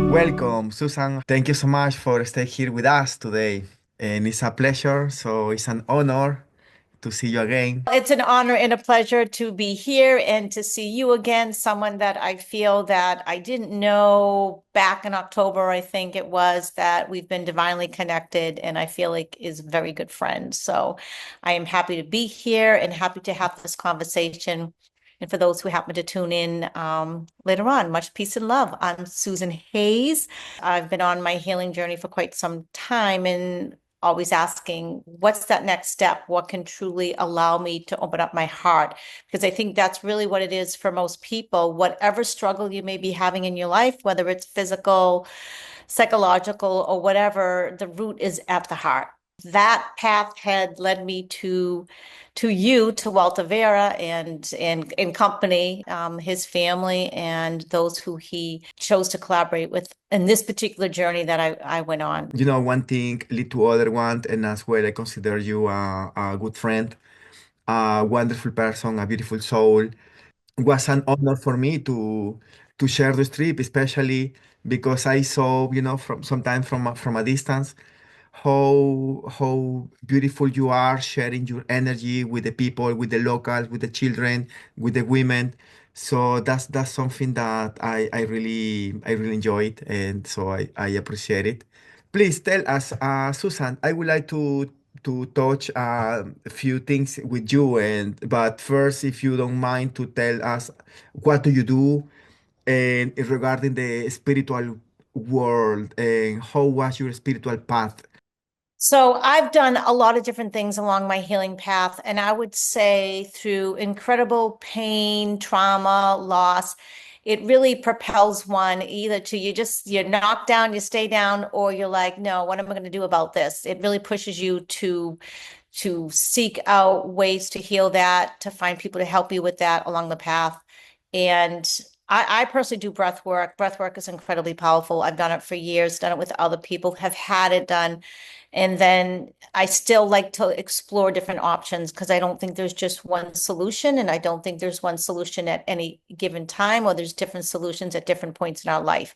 Welcome, Susan. Thank you so much for staying here with us today. And it's a pleasure, so it's an honor to see you again. It's an honor and a pleasure to be here and to see you again, someone that I feel that I didn't know back in October, I think it was, that we've been divinely connected and I feel like is a very good friend. So I am happy to be here and happy to have this conversation. And for those who happen to tune in later on, much peace and love. I'm Susan Hayes. I've been on my healing journey for quite some time and always asking, what's that next step? What can truly allow me to open up my heart? Because I think that's really what it is for most people. Whatever struggle you may be having in your life, whether it's physical, psychological, or whatever, the root is at the heart. That path had led me to Walter Vera and in company, his family and those who he chose to collaborate with in this particular journey that I went on. One thing lead to other one, and as well, I consider you a good friend, a wonderful person, a beautiful soul. Was an honor for me to share this trip, especially because I saw, from sometimes from a distance, how beautiful you are sharing your energy with the people, with the locals, with the children, with the women. So that's something that I really enjoyed, and so I appreciate it. Please tell us, Susan. I would like to touch a few things with you, and but first, if you don't mind, to tell us what do you do, and regarding the spiritual world, and how was your spiritual path? So I've done a lot of different things along my healing path, and I would say through incredible pain, trauma, loss, it really propels one either to you're knocked down, you stay down, or you're like, no, what am I going to do about this? It really pushes you to seek out ways to heal that, to find people to help you with that along the path. And I personally do breath work. Breath work is incredibly powerful. I've done it for years, done it with other people, have had it done. And then I still like to explore different options because I don't think there's just one solution. And I don't think there's one solution at any given time, or there's different solutions at different points in our life.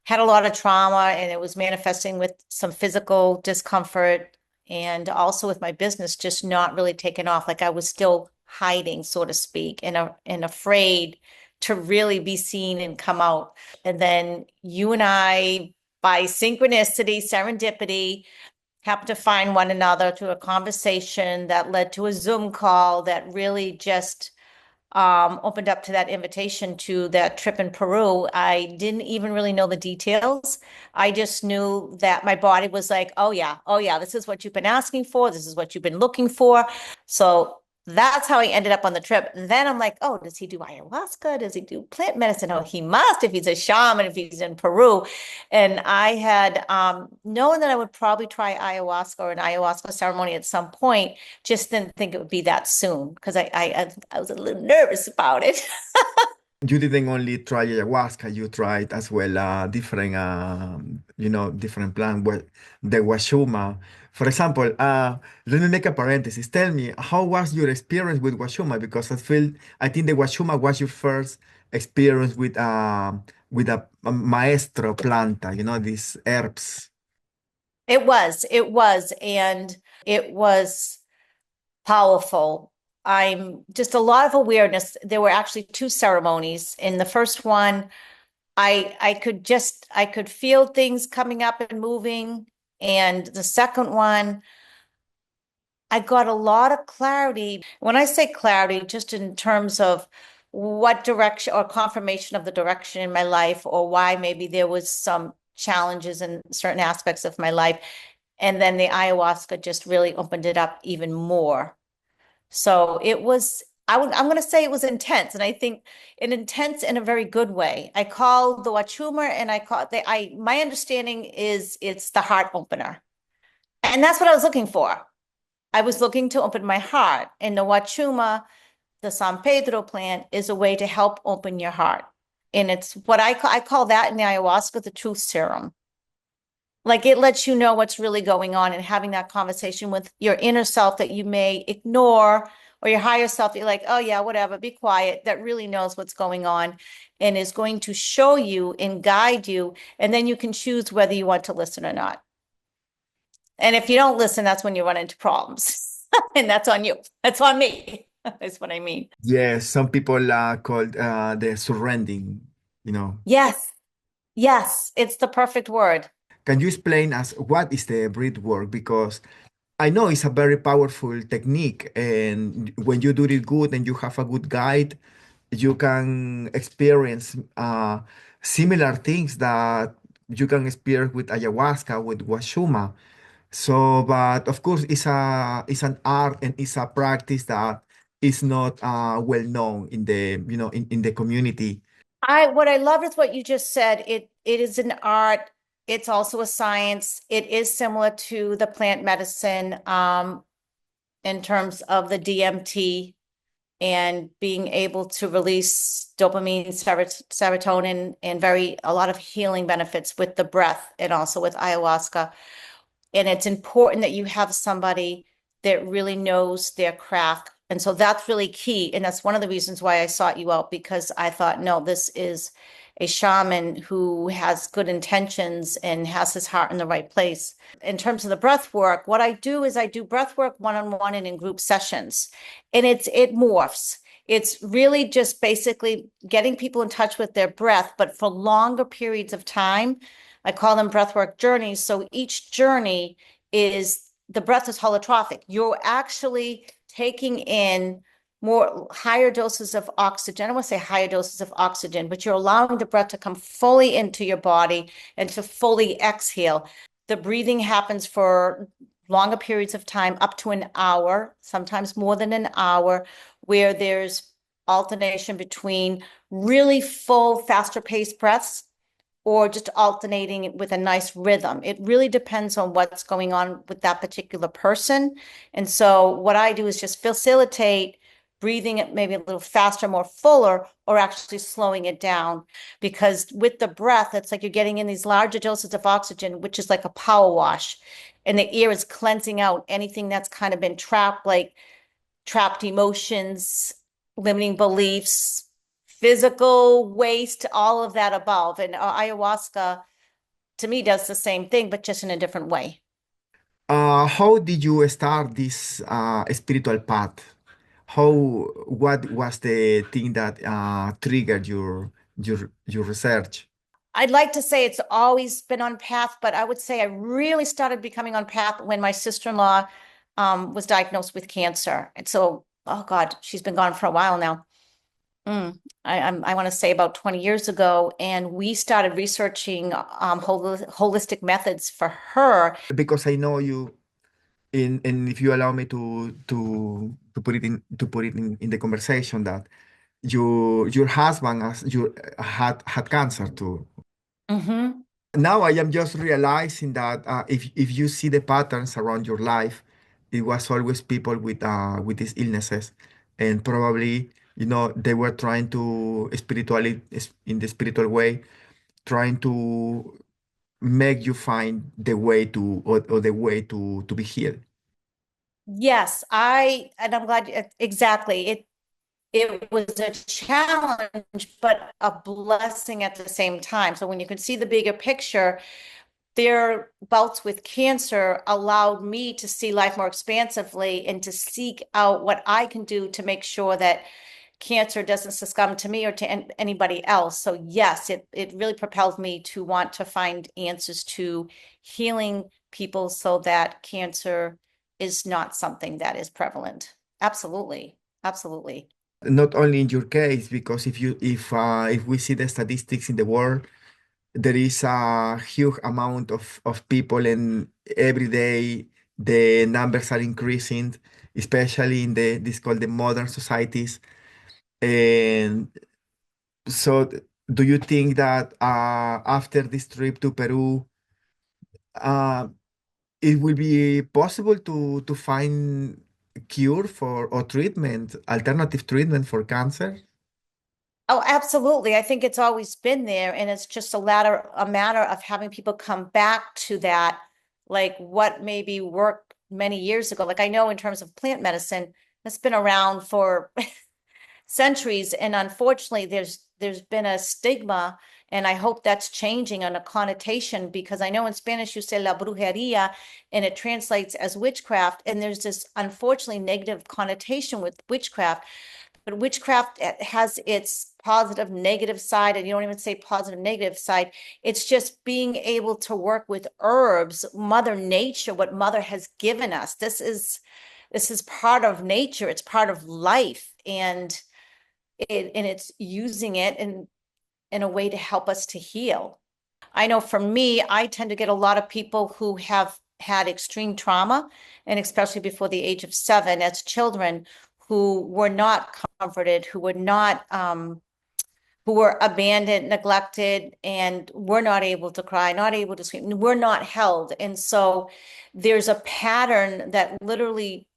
Had a lot of trauma and it was manifesting with some physical discomfort and also with my business just not really taking off. Like I was still hiding, so to speak, and afraid to really be seen and come out. And then you and I, by synchronicity, serendipity, happened to find one another through a conversation that led to a Zoom call that really just opened up to that invitation to that trip in Peru. I didn't even really know the details. I just knew that my body was like, oh yeah, this is what you've been asking for. This is what you've been looking for. So that's how I ended up on the trip. And then I'm like, oh, does he do ayahuasca? Does he do plant medicine? Oh, he must if he's a shaman, if he's in Peru. And I had known that I would probably try ayahuasca or an ayahuasca ceremony at some point, just didn't think it would be that soon because I was a little nervous about it. You didn't only try ayahuasca, you tried as well different, different plant, well, the washuma. For example, let me make a parenthesis. Tell me, how was your experience with washuma? Because I think the washuma was your first experience with a maestro planta, these herbs. And it was powerful. I'm just a lot of awareness. There were actually two ceremonies. In the first one, I could feel things coming up and moving. And the second one, I got a lot of clarity. When I say clarity, just in terms of what direction or confirmation of the direction in my life, or why maybe there was some challenges in certain aspects of my life. And then the ayahuasca just really opened it up even more. So I'm going to say it was intense. And I think an intense in a very good way. I call the Wachuma and my understanding is it's the heart opener. And that's what I was looking for. I was looking to open my heart. And the Wachuma, the San Pedro plant, is a way to help open your heart. And it's what I call that in the ayahuasca, the truth serum. Like it lets you know what's really going on and having that conversation with your inner self that you may ignore or your higher self, you're like, oh yeah, whatever, be quiet, that really knows what's going on and is going to show you and guide you. And then you can choose whether you want to listen or not. And if you don't listen, that's when you run into problems. And that's on you. That's on me. That's what I mean. Yes, some people call the surrendering, you know. Yes. Yes. It's the perfect word. Can you explain us what is the breath work? Because I know it's a very powerful technique, and when you do it good and you have a good guide, you can experience similar things that you can experience with ayahuasca, with washuma. So, but of course, it's an art and it's a practice that is not well known in the in the community. I what I love is what you just said. It is an art. It's also a science. It is similar to the plant medicine in terms of the DMT and being able to release dopamine, serotonin, and very a lot of healing benefits with the breath and also with ayahuasca. And it's important that you have somebody that really knows their craft. And so that's really key. And that's one of the reasons why I sought you out, because I thought, no, this is a shaman who has good intentions and has his heart in the right place. In terms of the breath work, what I do is I do breath work one-on-one and in group sessions. And it morphs. It's really just basically getting people in touch with their breath, but for longer periods of time. I call them breathwork journeys. So each journey is the breath is holotropic. You're actually taking in more higher doses of oxygen. I want to say higher doses of oxygen, but you're allowing the breath to come fully into your body and to fully exhale. The breathing happens for longer periods of time, up to an hour, sometimes more than an hour, where there's alternation between really full, faster paced breaths or just alternating it with a nice rhythm. It really depends on what's going on with that particular person. And so what I do is just facilitate breathing it maybe a little faster, more fuller, or actually slowing it down. Because with the breath, it's like you're getting in these larger doses of oxygen, which is like a power wash. And the air is cleansing out anything that's kind of been trapped, like trapped emotions, limiting beliefs, physical waste, all of that above. And ayahuasca to me does the same thing, but just in a different way. How did you start this spiritual path? How, what was the thing that triggered your research? I'd like to say it's always been on path, but I would say I really started becoming on path when my sister-in-law was diagnosed with cancer. And so, oh God, she's been gone for a while now. I want to say about 20 years ago, and we started researching holistic methods for her. Because I know you, and if you allow me to put it in the conversation that your husband had cancer too. Hmm. Now I am just realizing that if you see the patterns around your life, it was always people with these illnesses, and probably they were trying to spiritually in the spiritual way, trying to make you find the way to or the way to be healed. Yes, and I'm glad exactly. It was a challenge, but a blessing at the same time. So when you can see the bigger picture, their bouts with cancer allowed me to see life more expansively and to seek out what I can do to make sure that cancer doesn't succumb to me or to anybody else. So yes, it really propelled me to want to find answers to healing people so that cancer is not something that is prevalent. Absolutely. Absolutely. Not only in your case, because if we see the statistics in the world, there is a huge amount of people, and every day the numbers are increasing, especially in this called the modern societies. And so, do you think that after this trip to Peru, uh, it will be possible to find cure for or treatment, alternative treatment for cancer? Oh, absolutely. I think it's always been there, and it's just a matter of having people come back to that, like what maybe worked many years ago. Like I know in terms of plant medicine, that's been around for centuries. And unfortunately, there's been a stigma, and I hope that's changing on a connotation, because I know in Spanish you say la brujeria and it translates as witchcraft. And there's this unfortunately negative connotation with witchcraft. But witchcraft has its positive, negative side, and you don't even say positive, negative side. It's just being able to work with herbs, Mother Nature, what Mother has given us. This is part of nature. It's part of life, and it's using it in a way to help us to heal. I know for me, I tend to get a lot of people who have had extreme trauma, and especially before the age of 7 as children, who were not comforted, who were abandoned, neglected, and were not able to cry, not able to scream, were not held. And so there's a pattern that literally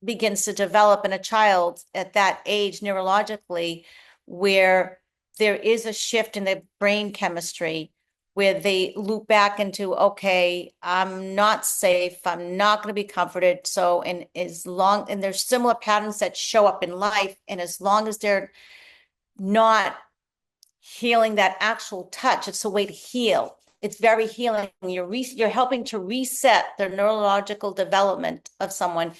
begins to develop in a child at that age neurologically, where there is a shift in the brain chemistry, where they loop back into, okay, I'm not safe, I'm not going to be comforted. So, and there's similar patterns that show up in life, and as long as they're not healing that actual touch, it's a way to heal. It's very healing. You're helping to reset the neurological development of someone,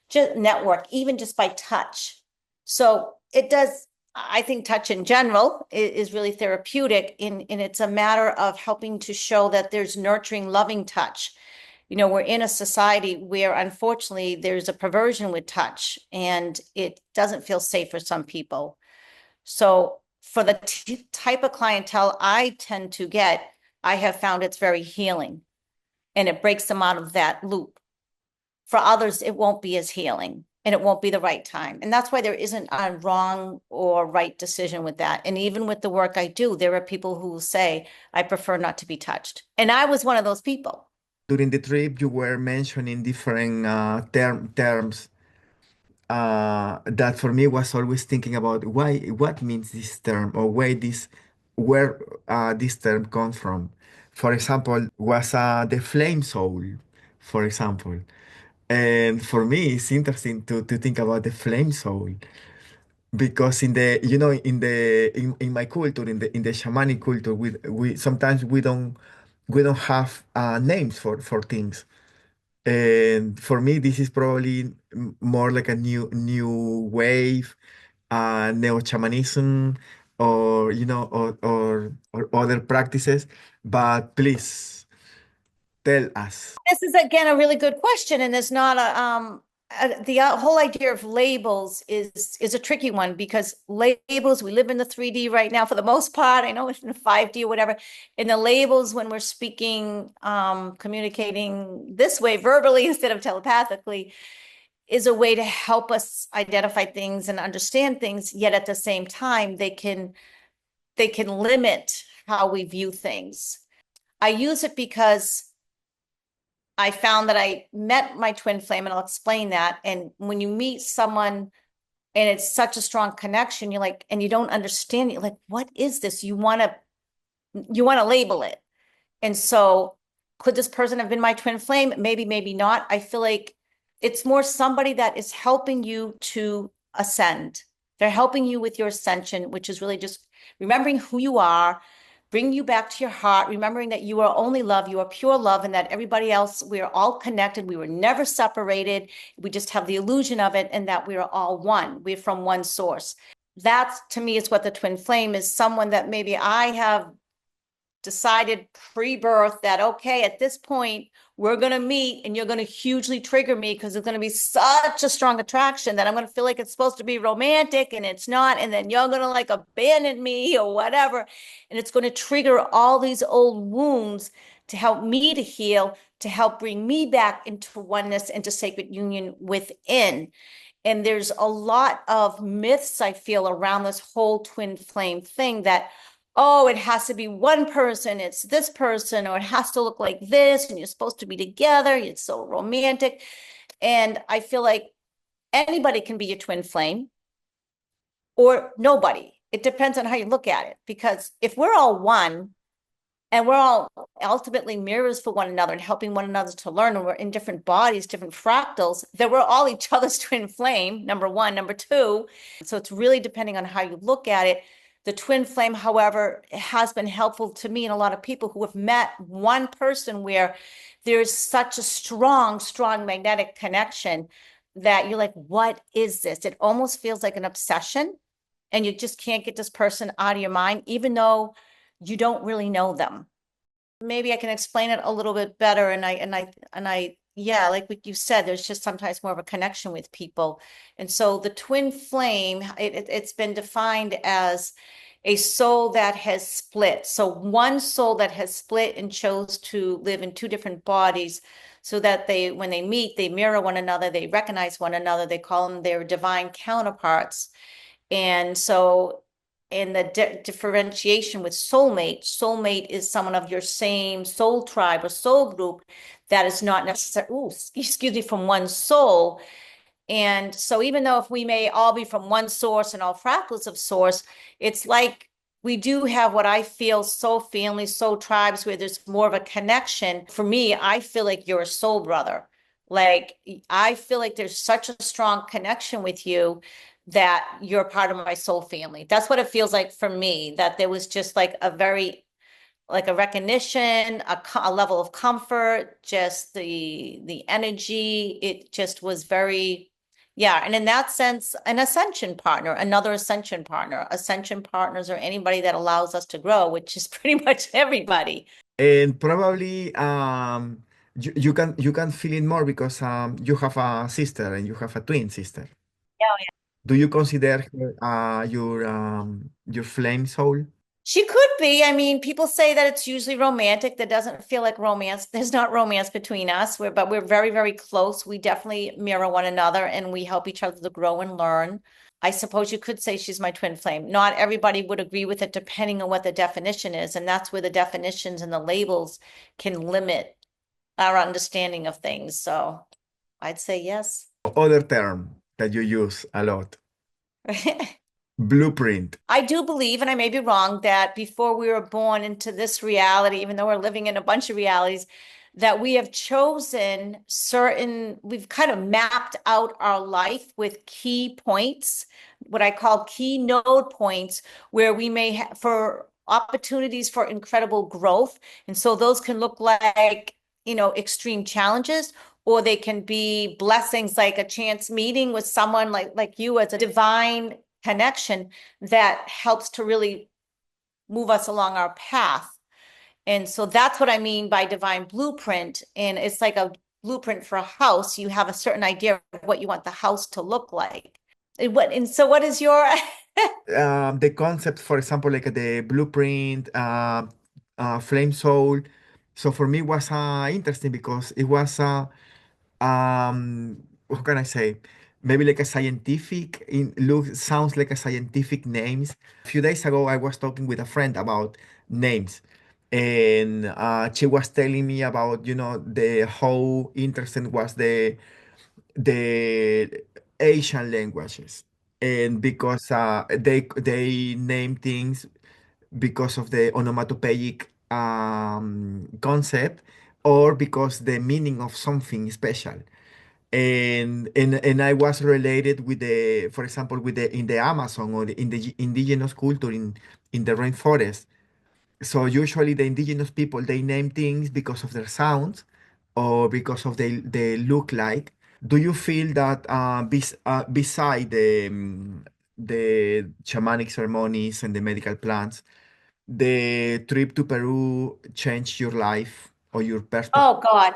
just network, even just by touch. So it does, I think touch in general is really therapeutic, and it's a matter of helping to show that there's nurturing, loving touch. We're in a society where unfortunately there's a perversion with touch, and it doesn't feel safe for some people. So for the type of clientele I tend to get, I have found it's very healing, and it breaks them out of that loop. For others, it won't be as healing, and it won't be the right time. And that's why there isn't a wrong or right decision with that. And even with the work I do, there are people who will say, I prefer not to be touched. And I was one of those people. During the trip, you were mentioning different terms that for me was always thinking about what means this term, or where this term comes from. For example, was the flame soul, for example. And for me, it's interesting to think about the flame soul, because in my culture, in the shamanic culture, we sometimes we don't have names for things. And for me, this is probably more like a new wave, neo-shamanism, or or other practices. But please tell us. This is again a really good question, and there's not the whole idea of labels is a tricky one, because labels, we live in the 3D right now for the most part. I know it's in 5D or whatever. And the labels, when we're speaking, communicating this way verbally instead of telepathically, is a way to help us identify things and understand things. Yet at the same time, they can limit how we view things. I use it because I found that I met my twin flame, and I'll explain that. And when you meet someone and it's such a strong connection, you're like, and you don't understand, you're like, what is this? You want to label it. And so could this person have been my twin flame? Maybe, maybe not. I feel like it's more somebody that is helping you to ascend. They're helping you with your ascension, which is really just remembering who you are, bringing you back to your heart, remembering that you are only love, you are pure love, and that everybody else, we are all connected. We were never separated. We just have the illusion of it, and that we are all one. We're from one source. That's, to me, is what the twin flame is. Someone that maybe I have decided pre-birth that, okay, at this point, we're going to meet, and you're going to hugely trigger me, because it's going to be such a strong attraction that I'm going to feel like it's supposed to be romantic, and it's not. And then you're going to like abandon me or whatever. And it's going to trigger all these old wounds to help me to heal, to help bring me back into oneness and to sacred union within. And there's a lot of myths, I feel, around this whole twin flame thing, that, oh, it has to be one person, it's this person, or it has to look like this, and you're supposed to be together, it's so romantic. And I feel like anybody can be your twin flame, or nobody. It depends on how you look at it. Because if we're all one, And we're all ultimately mirrors for one another and helping one another to learn. And we're in different bodies, different fractals, that we're all each other's twin flame, number one. Number two, so it's really depending on how you look at it. The twin flame, however, has been helpful to me and a lot of people who have met one person where there's such a strong, strong magnetic connection that you're like, what is this? It almost feels like an obsession, and you just can't get this person out of your mind, even though you don't really know them. Maybe I can explain it a little bit better. Yeah, like what you said, there's just sometimes more of a connection with people. And so the twin flame, it's been defined as a soul that has split. So one soul that has split and chose to live in two different bodies so that when they meet, they mirror one another, they recognize one another, they call them their divine counterparts. And so in the differentiation with soulmate is someone of your same soul tribe or soul group that is not necessarily, excuse me, from one soul. And so even though if we may all be from one source and all fractals of source, it's like we do have what I feel soul families, soul tribes, where there's more of a connection. For me, I feel like you're a soul brother. Like I feel like there's such a strong connection with you that you're part of my soul family. That's what it feels like for me, that there was just like a very like a recognition, a level of comfort, just the energy. It just was very, yeah. And in that sense, an ascension partner, another ascension partner. Ascension partners are anybody that allows us to grow, which is pretty much everybody. And probably you can feel it more because you have a sister and you have a twin sister. Yeah. Do you consider her, your flame soul? She could be. I mean, people say that it's usually romantic. That doesn't feel like romance. There's not romance between us. But we're very, very close. We definitely mirror one another and we help each other to grow and learn. I suppose you could say she's my twin flame. Not everybody would agree with it depending on what the definition is. And that's where the definitions and the labels can limit our understanding of things. So I'd say yes. Other term that you use a lot, blueprint. I do believe, and I may be wrong, that before we were born into this reality, even though we're living in a bunch of realities, that we have chosen we've kind of mapped out our life with key points, what I call key node points, where we may have for opportunities for incredible growth. And so those can look like, extreme challenges, or they can be blessings like a chance meeting with someone like you as a divine connection that helps to really move us along our path. And so that's what I mean by divine blueprint. And it's like a blueprint for a house. You have a certain idea of what you want the house to look like. And so what is your The concept, for example, like the blueprint, flame soul. So for me, was interesting because it was what can I say? Maybe like a scientific in look sounds like a scientific names. A few days ago, I was talking with a friend about names, and she was telling me about the how interesting was the Asian languages, and because they name things because of the onomatopoeic concept or because the meaning of something special. And I was related with the, for example, with the in the Amazon or in the indigenous culture in the rainforest. So usually the indigenous people they name things because of their sounds or because of they look like. Do you feel that beside the shamanic ceremonies and the medical plants, the trip to Peru changed your life or your perspective? oh God.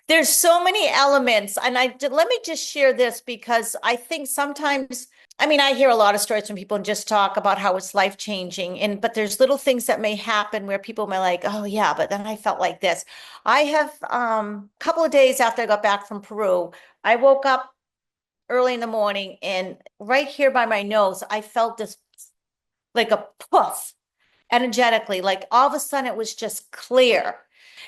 There's so many elements. And let me just share this because I think sometimes, I mean, I hear a lot of stories from people and just talk about how it's life changing. But there's little things that may happen where people may like, oh yeah, but then I felt like this. I have a couple of days after I got back from Peru, I woke up early in the morning and right here by my nose, I felt this like a poof energetically, like all of a sudden it was just clear.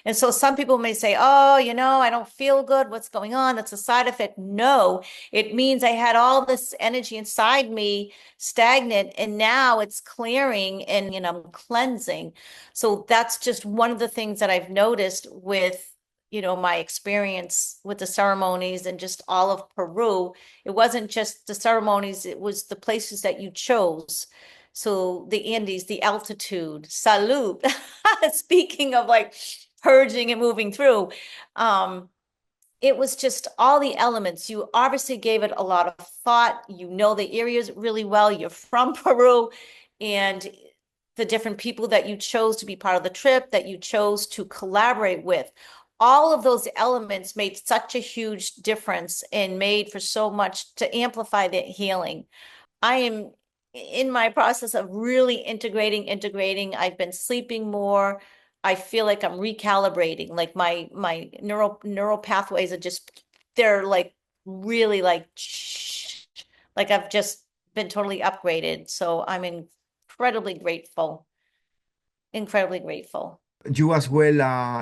And so some people may say, oh, I don't feel good. What's going on? That's a side effect. No, it means I had all this energy inside me stagnant and now it's clearing and, I'm cleansing. So that's just one of the things that I've noticed with, my experience with the ceremonies and just all of Peru. It wasn't just the ceremonies, it was the places that you chose. So the Andes, the altitude, salute. Speaking of like purging and moving through, um, it was just all the elements. You obviously gave it a lot of thought. You know the areas really well. You're from Peru, and the different people that you chose to be part of the trip, that you chose to collaborate with. All of those elements made such a huge difference and made for so much to amplify the healing. I am in my process of really integrating. I've been sleeping more. I feel like I'm recalibrating. Like my neural pathways are just they're like really like I've just been totally upgraded. So I'm incredibly grateful. Incredibly grateful. You as well,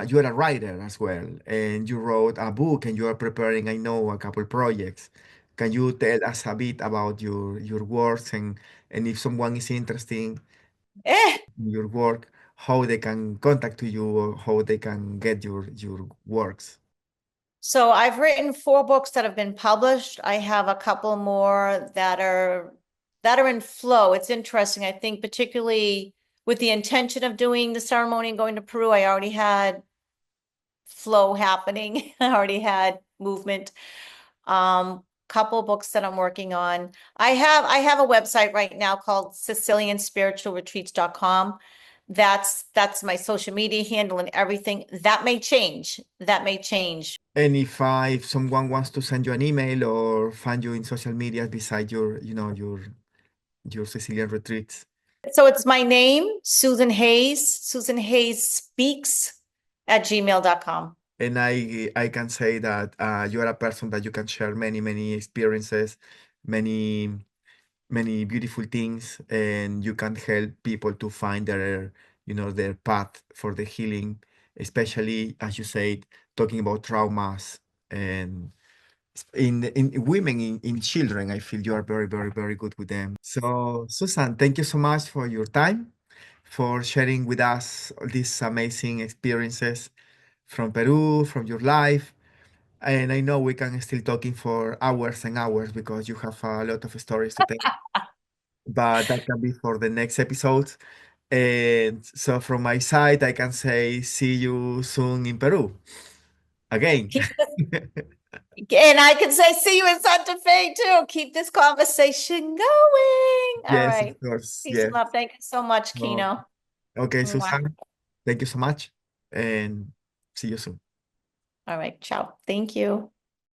you are a writer as well, and you wrote a book, and you are preparing, I know, a couple projects. Can you tell us a bit about your works, and if someone is interested Eh, in your work, how they can contact you, or how they can get your works? So I've written 4 books that have been published. I have a couple more that are in flow. It's interesting. I think particularly with the intention of doing the ceremony and going to Peru, I already had flow happening. I already had movement. Couple books that I'm working on. I have a website right now called SicilianSpiritualRetreats.com. That's my social media handle and everything. That may change. That may change. And if someone wants to send you an email or find you in social media beside your Sicilian retreats. So it's my name, Susan Hayes, Susan Hayes Speaks at gmail.com. And I can say that you are a person that you can share many experiences, many many beautiful things, and you can help people to find their path for the healing, especially as you said, talking about traumas and in women, in children. I feel you are very good with them. So Susan, thank you so much for your time, for sharing with us all these amazing experiences from Peru, from your life. And I know we can still talking for hours and hours because you have a lot of stories to tell, but that can be for the next episode. And so from my side, I can say see you soon in Peru again. Keep this, and I can say, see you in Santa Fe too. Keep this conversation going. All Yes, of right. course. Peace and Yes. love. Thank you so much, No. Kino. Okay, Mwah. Susan, thank you so much, and see you soon. All right. Ciao. Thank you.